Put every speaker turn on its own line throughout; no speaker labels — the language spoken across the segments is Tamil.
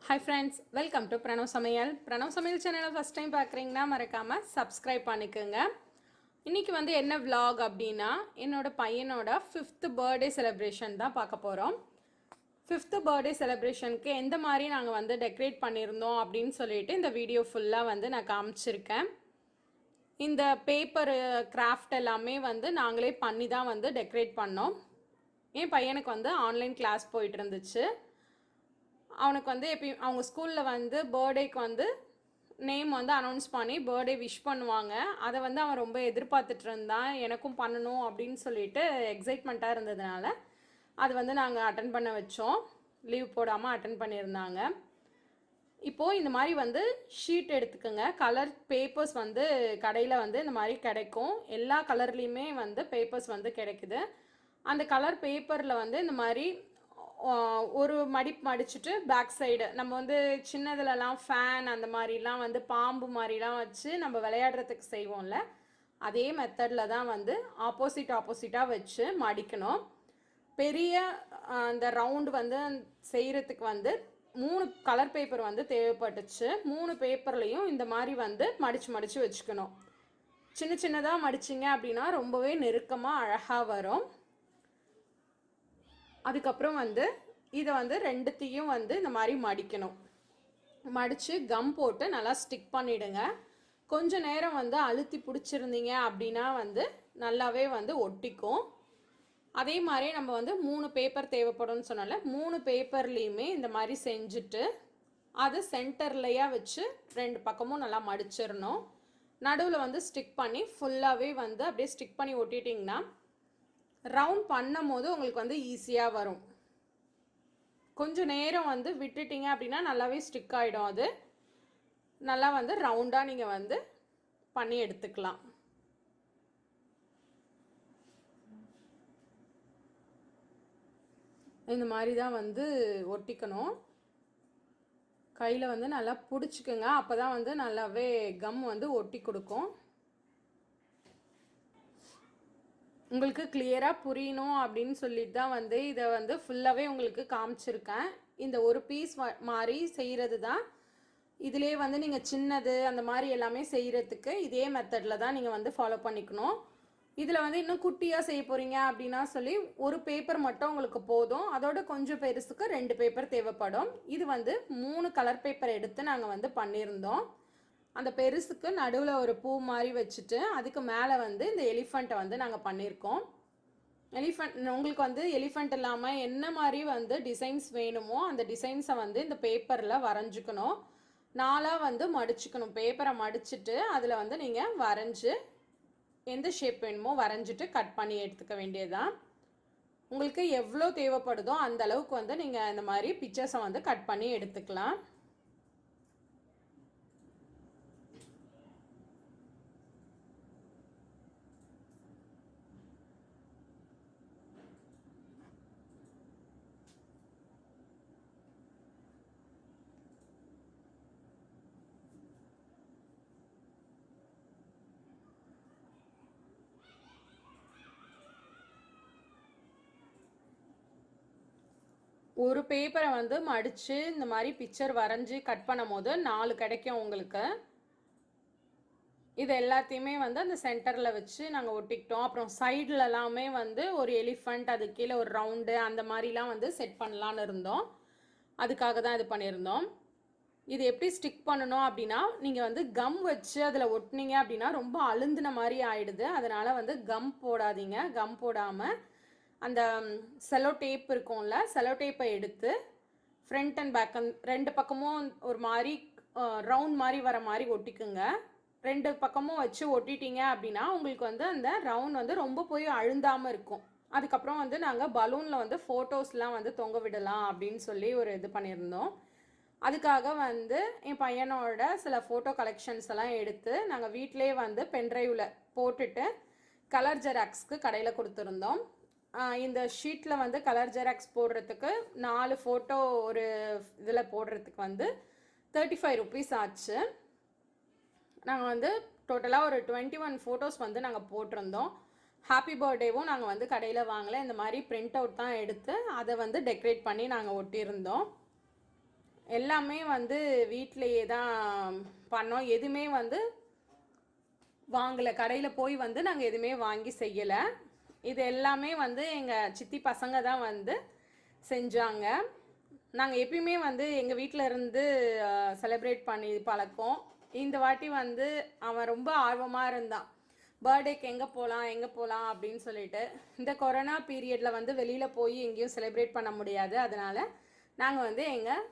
Hi friends, welcome to Pranav Samayal. Pranav Samayal channel first time பார்க்குறீங்கன்னா மறக்காம subscribe பண்ணிக்கோங்க. இன்னைக்கு வந்து என்ன vlog அப்படின்னா என்னோட பையனோட 5th birthday celebration தான் பார்க்க போறோம். 5th birthday celebrationக்கு எந்த மாதிரி நாங்க வந்து டெக்கரேட் பண்ணிருந்தோம் அப்படினு சொல்லிட்டு இந்த வீடியோ ஃபுல்லா வந்து நான் காமிச்சிருக்கேன். இந்த பேப்பர் கிராஃப்ட் எல்லாமே வந்து நாங்களே பண்ணி தான் வந்து டெக்கரேட் பண்ணோம். என் பையனுக்கு வந்து ஆன்லைன் கிளாஸ் போயிட்டு இருந்துச்சு. அவனுக்கு வந்து எப்பயும் அவங்க ஸ்கூலில் வந்து பர்த்டேக்கு வந்து நேம் வந்து அனௌன்ஸ் பண்ணி பர்த்டே விஷ் பண்ணுவாங்க. அதை வந்து அவன் ரொம்ப எதிர்பார்த்துட்டு இருந்தான். எனக்கும் பண்ணணும் அப்படின்னு சொல்லிட்டு எக்ஸைட்மெண்ட்டாக இருந்ததுனால அது வந்து நாங்கள் அட்டன் பண்ண வச்சோம். லீவ் போடாமல் அட்டன் பண்ணியிருந்தாங்க. இப்போது இந்த மாதிரி வந்து ஷீட் எடுத்துக்கோங்க. கலர் பேப்பர்ஸ் வந்து கடையில் வந்து இந்த மாதிரி கிடைக்கும். எல்லா கலர்லேயுமே வந்து பேப்பர்ஸ் வந்து கிடைக்குது. அந்த கலர் பேப்பரில் வந்து இந்த மாதிரி ஒரு மடிப்பு மடிச்சுட்டு பேக் சைடு நம்ம வந்து சின்னதுலலாம் ஃபேன் அந்த மாதிரிலாம் வந்து பாம்பு மாதிரிலாம் வச்சு நம்ம விளையாடுறதுக்கு செய்வோம்ல, அதே மெத்தடில் தான் வந்து ஆப்போசிட்டாக வச்சு மடிக்கணும். பெரிய அந்த ரவுண்டு வந்து செய்கிறதுக்கு வந்து 3 கலர் பேப்பர் வந்து தேவைப்பட்டுச்சு. 3 பேப்பர்லேயும் இந்த மாதிரி வந்து மடித்து வச்சுக்கணும். சின்னதாக மடிச்சிங்க அப்படின்னா ரொம்பவே நெருக்கமாக அழகாக வரும். அதுக்கப்புறம் வந்து இதை வந்து ரெண்டுத்தையும் வந்து இந்த மாதிரி மடிக்கணும். மடித்து கம் போட்டு நல்லா ஸ்டிக் பண்ணிவிடுங்க. கொஞ்சம் நேரம் வந்து அழுத்தி பிடிச்சிருந்தீங்க அப்படின்னா வந்து நல்லாவே வந்து ஒட்டிக்கும். அதே மாதிரி நம்ம வந்து 3 பேப்பர் தேவைப்படும்னு சொன்னால 3 பேப்பர்லேயுமே இந்த மாதிரி செஞ்சுட்டு அது சென்டர்லையாக வச்சு 2 பக்கமும் நல்லா மடிச்சிடணும். நடுவில் வந்து ஸ்டிக் பண்ணி ஃபுல்லாகவே வந்து அப்படியே ஸ்டிக் பண்ணி ஒட்டிட்டிங்கன்னா ரவுண்ட் பண்ணும் போது உங்களுக்கு வந்து ஈஸியாக வரும். கொஞ்சம் நேரம் வந்து விட்டுட்டிங்க அப்படின்னா நல்லாவே ஸ்டிக் ஆகிடும். அது நல்லா வந்து ரவுண்டாக நீங்கள் வந்து பண்ணி எடுத்துக்கலாம். இந்த மாதிரி தான் வந்து ஒட்டிக்கணும். கையில் வந்து நல்லா பிடிச்சிக்குங்க. அப்போ தான் வந்து நல்லாவே கம் வந்து ஒட்டி கொடுக்கும். உங்களுக்கு கிளியராக புரியணும் அப்படின்னு சொல்லிட்டு தான் வந்து இதை வந்து ஃபுல்லாகவே உங்களுக்கு காமிச்சிருக்கேன். இந்த ஒரு பீஸ் மாதிரி செய்கிறது தான். இதிலே வந்து நீங்கள் சின்னது அந்த மாதிரி எல்லாமே செய்கிறதுக்கு இதே மெத்தடில் தான் நீங்கள் வந்து ஃபாலோ பண்ணிக்கணும். இதில் வந்து இன்னும் குட்டியாக செய்ய போகிறீங்க அப்படின்னா சொல்லி ஒரு பேப்பர் மட்டும் உங்களுக்கு போதும். அதோட கொஞ்சம் பெருசுக்கு 2 பேப்பர் தேவைப்படும். இது வந்து 3 கலர் பேப்பர் எடுத்து நாங்கள் வந்து பண்ணியிருந்தோம். அந்த பெருசுக்கு நடுவில் ஒரு பூ மாதிரி வச்சுட்டு அதுக்கு மேலே வந்து இந்த எலிஃபண்ட்டை வந்து நாங்கள் பண்ணியிருக்கோம். உங்களுக்கு வந்து எலிஃபண்ட் இல்லாமல் என்ன மாதிரி வந்து டிசைன்ஸ் வேணுமோ அந்த டிசைன்ஸை வந்து இந்த பேப்பரில் வரைஞ்சிக்கணும். 4ஆக வந்து மடிச்சுக்கணும். பேப்பரை மடிச்சுட்டு அதில் வந்து நீங்கள் வரைஞ்சி எந்த ஷேப் வேணுமோ வரைஞ்சிட்டு கட் பண்ணி எடுத்துக்க வேண்டியதுதான். உங்களுக்கு எவ்வளோ தேவைப்படுதோ அந்த அளவுக்கு வந்து நீங்கள் இந்த மாதிரி பிக்சர்ஸை வந்து கட் பண்ணி எடுத்துக்கலாம். ஒரு பேப்பரை வந்து மடித்து இந்த மாதிரி பிக்சர் வரைஞ்சி கட் பண்ணும் போது 4 கிடைக்கும் உங்களுக்கு. இது எல்லாத்தையுமே வந்து அந்த சென்டரில் வச்சு நாங்கள் ஒட்டிக்கிட்டோம். அப்புறம் சைடில் எல்லாமே வந்து ஒரு எலிஃபண்ட், அது கீழே ஒரு ரவுண்டு அந்த மாதிரிலாம் வந்து செட் பண்ணலான்னு இருந்தோம். அதுக்காக தான் இது பண்ணியிருந்தோம். இது எப்படி ஸ்டிக் பண்ணணும் அப்படின்னா நீங்கள் வந்து கம் வச்சு அதில் ஒட்டினீங்க அப்படின்னா ரொம்ப அழுந்தின மாதிரி ஆயிடுது. அதனால் வந்து கம் போடாதீங்க. கம் போடாமல் அந்த செலோ டேப் இருக்கும்ல, செலோ டேப்பை எடுத்து ஃப்ரண்ட் அண்ட் பேக் 2 பக்கமும் ஒரு மாதிரி ரவுண்ட் மாதிரி வர மாதிரி ஒட்டிக்குங்க. 2 பக்கமும் வச்சு ஒட்டிட்டீங்க அப்படின்னா உங்களுக்கு வந்து அந்த ரவுண்ட் வந்து ரொம்ப போய் அழுந்தாமல் இருக்கும். அதுக்கப்புறம் வந்து நாங்கள் பலூனில் வந்து ஃபோட்டோஸ்லாம் வந்து தொங்க விடலாம் அப்படின்னு சொல்லி ஒரு இது பண்ணியிருந்தோம். அதுக்காக வந்து என் பையனோட சில ஃபோட்டோ கலெக்ஷன்ஸ் எல்லாம் எடுத்து நாங்கள் வீட்டிலே வந்து பென்ட்ரைவில் போட்டுட்டு கலர் ஜெராக்ஸ்க்கு கடையில் கொடுத்துருந்தோம். இந்த ஷீட்டில் வந்து கலர் ஜெராக்ஸ் போடுறதுக்கு 4 ஃபோட்டோ ஒரு இதில் போடுறதுக்கு வந்து 35 rupees ஆச்சு. நாங்கள் வந்து டோட்டலாக ஒரு 21 ஃபோட்டோஸ் வந்து நாங்கள் போட்டிருந்தோம். ஹாப்பி பர்த்டேவும் நாங்கள் வந்து கடையில் வாங்கலை. இந்த மாதிரி பிரிண்ட் அவுட் தான் எடுத்து அதை வந்து டெக்கரேட் பண்ணி நாங்கள் ஒட்டியிருந்தோம். எல்லாமே வந்து வீட்டிலையே தான் பண்ணோம். எதுவுமே வந்து வாங்கலை, கடையில் போய் வந்து நாங்கள் எதுவுமே வாங்கி செய்யலை. இது எல்லாமே வந்து எங்கள் சித்தி பசங்க தான் வந்து செஞ்சாங்க. நாங்கள் எப்பயுமே வந்து எங்கள் வீட்டில் இருந்து செலிப்ரேட் பண்ணி பழக்கம். இந்த வாட்டி வந்து அவன் ரொம்ப ஆர்வமாக இருந்தான், பர்த்டேக்கு எங்கே போகலாம் அப்படின்னு சொல்லிட்டு. இந்த கொரோனா பீரியடில் வந்து வெளியில் போய் எங்கேயும் செலிப்ரேட் பண்ண முடியாது. அதனால் நாங்கள் வந்து எங்கள்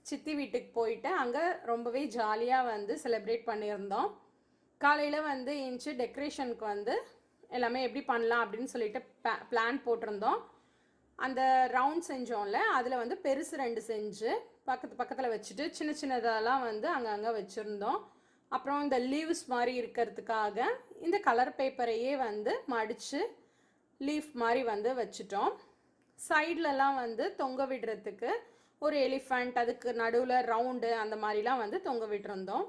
சித்தி வீட்டுக்கு போயிட்டு அங்கே ரொம்பவே ஜாலியாக வந்து செலிப்ரேட் பண்ணியிருந்தோம். காலையில் வந்து ஏஞ்சி டெக்கரேஷனுக்கு வந்து எல்லாமே எப்படி பண்ணலாம் அப்படின்னு சொல்லிட்டு பிளான் போட்டிருந்தோம். அந்த ரவுண்ட் செஞ்சோம்ல, அதில் வந்து பெருசு 2 செஞ்சு பக்கத்தில் வச்சுட்டு சின்ன சின்னதெல்லாம் வந்து அங்கங்கே வச்சுருந்தோம். அப்புறம் இந்த லீவ்ஸ் மாதிரி இருக்கிறதுக்காக இந்த கலர் பேப்பரையே வந்து மடித்து லீஃப் மாதிரி வந்து வச்சுட்டோம். சைட்லலாம் வந்து தொங்க விடுறதுக்கு ஒரு எலிஃபண்ட், அதுக்கு நடுவில் ரவுண்டு அந்த மாதிரிலாம் வந்து தொங்க விட்டுருந்தோம்.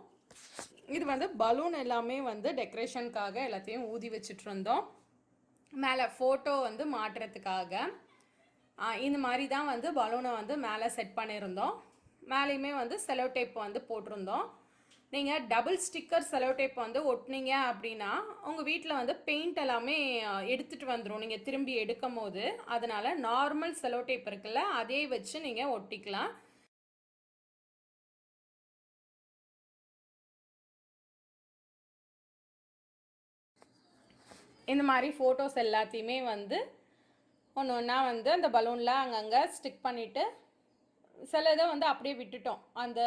இது வந்து பலூன் எல்லாமே வந்து டெக்கரேஷனுக்காக எல்லாத்தையும் ஊதி வச்சுட்டு இருந்தோம். மேலே ஃபோட்டோ வந்து மாட்டுறதுக்காக இந்த மாதிரி தான் வந்து பலூனை வந்து மேலே செட் பண்ணியிருந்தோம். மேலேயுமே வந்து செலோ டேப் வந்து போட்டிருந்தோம். நீங்கள் டபுள் ஸ்டிக்கர் செலோ டேப் வந்து ஒட்டினீங்க அப்படின்னா உங்கள் வீட்டில் வந்து பெயிண்ட் எல்லாமே எடுத்துகிட்டு வந்துடும் நீங்கள் திரும்பி எடுக்கும் போது. அதனால் நார்மல் செலோ டேப் இருக்குல்ல, அதே வச்சு நீங்கள் ஒட்டிக்கலாம். இந்த மாதிரி ஃபோட்டோஸ் எல்லாத்தையுமே வந்து ஒன்று ஒன்றா வந்து அந்த பலூனில் அங்கங்கே ஸ்டிக் பண்ணிவிட்டு சில இதை வந்து அப்படியே விட்டுட்டோம். அந்த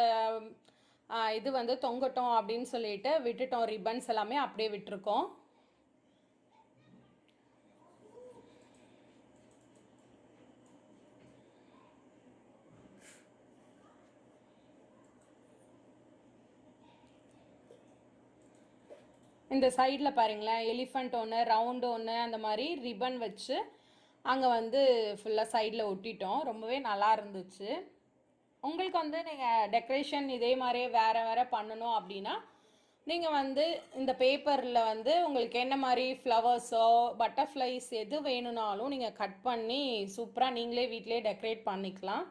இது வந்து தொங்கட்டும் அப்படின்னு சொல்லிட்டு விட்டுட்டோம். ரிப்பன்ஸ் எல்லாமே அப்படியே விட்டுருக்கோம். இந்த சைடில் பாருங்களேன், எலிஃபண்ட் ஒன்று, ரவுண்டு ஒன்று, அந்த மாதிரி ரிப்பன் வச்சு அங்கே வந்து ஃபுல்லாக சைடில் ஒட்டிட்டோம். ரொம்பவே நல்லா இருந்துச்சு. உங்களுக்கு வந்து நீங்கள் டெக்கரேஷன் இதே மாதிரியே வேறு பண்ணணும் அப்படின்னா நீங்கள் வந்து இந்த பேப்பரில் வந்து உங்களுக்கு என்ன மாதிரி ஃப்ளவர்ஸோ பட்டர்ஃப்ளைஸ் எது வேணும்னாலும் நீங்கள் கட் பண்ணி சூப்பராக நீங்களே வீட்டிலே டெக்கரேட் பண்ணிக்கலாம்.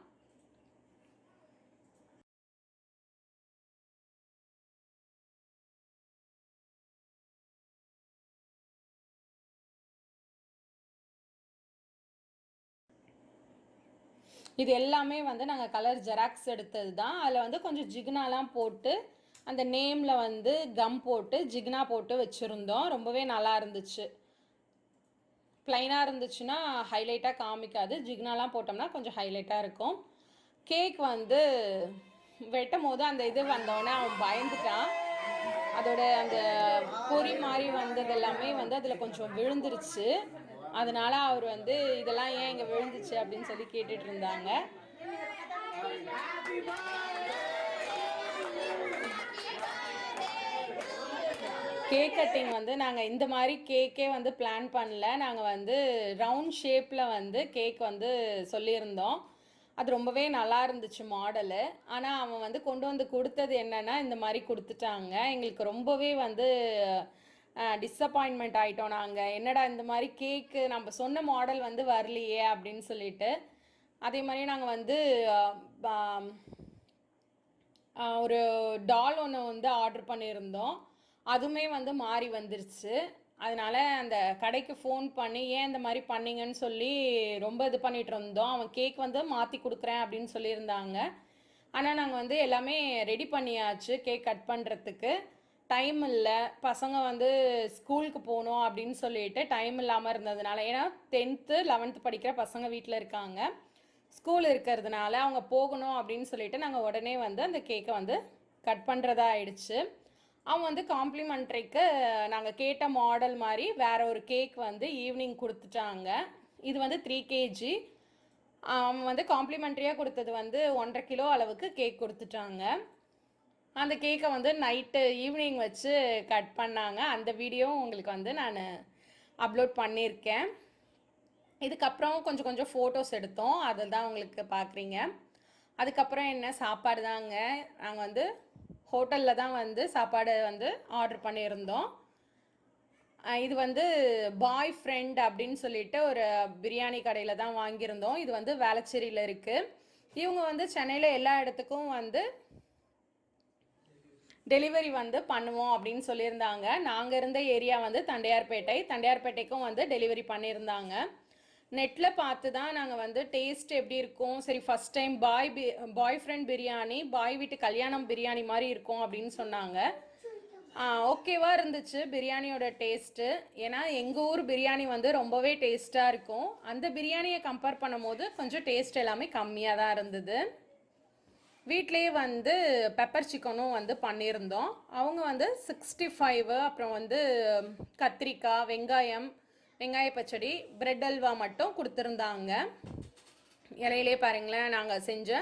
இது எல்லாமே வந்து நாங்கள் கலர் ஜெராக்ஸ் எடுத்தது தான். அதில் வந்து கொஞ்சம் ஜிக்னாலாம் போட்டு அந்த நேமில் வந்து கம் போட்டு ஜிக்னா போட்டு வச்சுருந்தோம். ரொம்பவே நல்லா இருந்துச்சு. ப்ளைனாக இருந்துச்சுன்னா ஹைலைட்டாக காமிக்காது, ஜிக்னாலாம் போட்டோம்னா கொஞ்சம் ஹைலைட்டாக இருக்கும். கேக் வந்து வெட்டும் போது அந்த இது வந்தோடனே அவன் பயந்துட்டான். அதோட அந்த பொறி மாதிரி வந்தது எல்லாமே வந்து அதில் கொஞ்சம் விழுந்துருச்சு. அதனால அவர் வந்து இதெல்லாம் ஏன் இங்கே விழுந்துச்சு அப்படின்னு சொல்லி கேட்டுட்டு இருந்தாங்க. கேக் கட்டிங் வந்து நாங்கள் இந்த மாதிரி கேக்கே வந்து பிளான் பண்ணல. நாங்கள் வந்து ரவுண்ட் ஷேப்பில் வந்து கேக் வந்து சொல்லியிருந்தோம். அது ரொம்பவே நல்லா இருந்துச்சு மாடலு. ஆனால் அவன் வந்து கொண்டு வந்து கொடுத்தது என்னென்னா இந்த மாதிரி கொடுத்துட்டாங்க. எங்களுக்கு ரொம்பவே வந்து டிஸப்பாயின்மெண்ட் ஆகிட்டோம். நாங்கள் என்னடா இந்த மாதிரி கேக்கு நம்ம சொன்ன மாடல் வந்து வரலையே அப்படின்னு சொல்லிட்டு. அதே மாதிரி நாங்கள் வந்து ஒரு டால் ஒன்று வந்து ஆர்டர் பண்ணியிருந்தோம். அதுவுமே வந்து மாறி வந்துருச்சு. அதனால் அந்த கடைக்கு ஃபோன் பண்ணி ஏன் இந்த மாதிரி பண்ணிங்கன்னு சொல்லி ரொம்ப இது பண்ணிகிட்டு இருந்தோம். அவன் கேக் வந்து மாற்றி கொடுக்குறேன் அப்படின்னு சொல்லியிருந்தாங்க. ஆனால் நாங்கள் வந்து எல்லாமே ரெடி பண்ணியாச்சு. கேக் கட் பண்ணுறதுக்கு டைம் இல்லை, பசங்க வந்து ஸ்கூலுக்கு போகணும் அப்படின்னு சொல்லிட்டு டைம் இல்லாமல் இருந்ததுனால. ஏன்னா 10th 11th படிக்கிற பசங்க வீட்டில் இருக்காங்க, ஸ்கூல் இருக்கிறதுனால அவங்க போகணும் அப்படின்னு சொல்லிட்டு நாங்கள் உடனே வந்து அந்த கேக்கை வந்து கட் பண்ணுறதா ஆயிடுச்சு. அவன் வந்து காம்ப்ளிமெண்ட்ரிக்கு நாங்கள் கேட்ட மாடல் மாதிரி வேற ஒரு கேக் வந்து ஈவினிங் கொடுத்துட்டாங்க. இது வந்து 3 kg. அவன் வந்து காம்ப்ளிமெண்ட்ரியாக கொடுத்தது வந்து 1.5 கிலோ அளவுக்கு கேக் கொடுத்துட்டாங்க. அந்த கேக்கை வந்து நைட்டு ஈவினிங் வச்சு கட் பண்ணாங்க. அந்த வீடியோவும் உங்களுக்கு வந்து நான் அப்லோட் பண்ணியிருக்கேன். இதுக்கப்புறம் கொஞ்சம் கொஞ்சம் ஃபோட்டோஸ் எடுத்தோம், அதில் தான் உங்களுக்கு பார்க்குறீங்க. அதுக்கப்புறம் என்ன சாப்பாடு தாங்க. நாங்கள் வந்து ஹோட்டலில் தான் வந்து சாப்பாடு வந்து ஆர்டர் பண்ணியிருந்தோம். இது வந்து பாய் ஃப்ரெண்ட் அப்படின்னு சொல்லிட்டு ஒரு பிரியாணி கடையில் தான் வாங்கியிருந்தோம். இது வந்து வேளச்சேரியில் இருக்குது. இவங்க வந்து சென்னையில் எல்லா இடத்துக்கும் வந்து டெலிவரி வந்து பண்ணுவோம் அப்படின்னு சொல்லியிருந்தாங்க. நாங்கள் இருந்த ஏரியா வந்து தண்டையார்பேட்டைக்கும் வந்து டெலிவரி பண்ணியிருந்தாங்க. நெட்டில் பார்த்து தான் நாங்கள் வந்து டேஸ்ட் எப்படி இருக்கும், சரி ஃபஸ்ட் டைம் பாய் ஃப்ரெண்ட் பிரியாணி, பாய் வீட்டு கல்யாணம் பிரியாணி மாதிரி இருக்கும் அப்படின்னு சொன்னாங்க. ஓகேவாக இருந்துச்சு பிரியாணியோட டேஸ்ட்டு. ஏன்னா எங்கள் ஊர் பிரியாணி வந்து ரொம்பவே டேஸ்ட்டாக இருக்கும். அந்த பிரியாணியை கம்பேர் பண்ணும்போது கொஞ்சம் டேஸ்ட் எல்லாமே கம்மியாக தான் இருந்தது. வீட்லேயே வந்து பெப்பர் சிக்கனும் வந்து பண்ணியிருந்தோம். அவங்க வந்து 65, அப்புறம் வந்து கத்திரிக்காய், வெங்காய பச்சடி, பிரெட் அல்வா மட்டும் கொடுத்துருந்தாங்க. இலையிலே பாருங்களேன், நாங்கள் செஞ்ச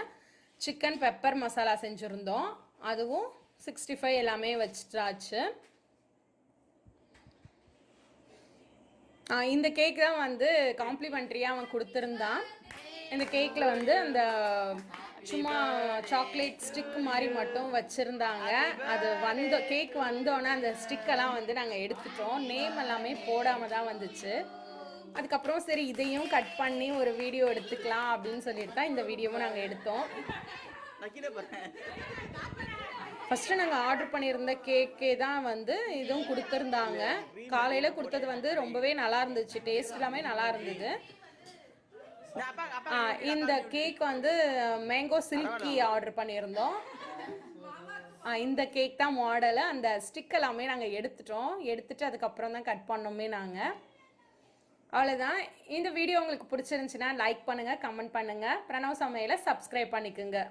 சிக்கன் பெப்பர் மசாலா செஞ்சுருந்தோம். அதுவும் 65 எல்லாமே வச்சிட்டாச்சு. இந்த கேக் தான் வந்து காம்ப்ளிமெண்ட்ரியாக அவன் கொடுத்துருந்தான். இந்த கேக்கில் வந்து அந்த சும்மா சாக்லேட் ஸ்டிக் மாதிரி மட்டும் வச்சுருந்தாங்க. அது கேக் வந்தோன்னே அந்த ஸ்டிக்கெல்லாம் வந்து நாங்கள் எடுத்துட்டோம். நேம் எல்லாமே போடாமல் தான் வந்துச்சு. அதுக்கப்புறம் சரி இதையும் கட் பண்ணி ஒரு வீடியோ எடுத்துக்கலாம் அப்படின்னு சொல்லிட்டு தான் இந்த வீடியோவும் நாங்கள் எடுத்தோம். ஃபஸ்ட்டு நாங்கள் ஆர்டர் பண்ணியிருந்த கேக்கே தான் வந்து இதுவும் கொடுத்துருந்தாங்க. காலையில் கொடுத்தது வந்து ரொம்பவே நல்லா இருந்துச்சு, டேஸ்ட் எல்லாமே நல்லா இருந்தது. இந்த கேக் வந்து மேங்கோ சில்கி ஆர்டர் பண்ணியிருந்தோம். இந்த கேக் தான் மாடலு. அந்த ஸ்டிக் எல்லாமே நாங்கள் எடுத்துட்டு அதுக்கப்புறம் தான் கட் பண்ணோமே நாங்கள். அவ்வளோதான். இந்த வீடியோ உங்களுக்கு பிடிச்சிருந்துச்சுன்னா லைக் பண்ணுங்கள், கமெண்ட் பண்ணுங்கள். பிரணவ் சமையலை சப்ஸ்கிரைப் பண்ணிக்கோங்க.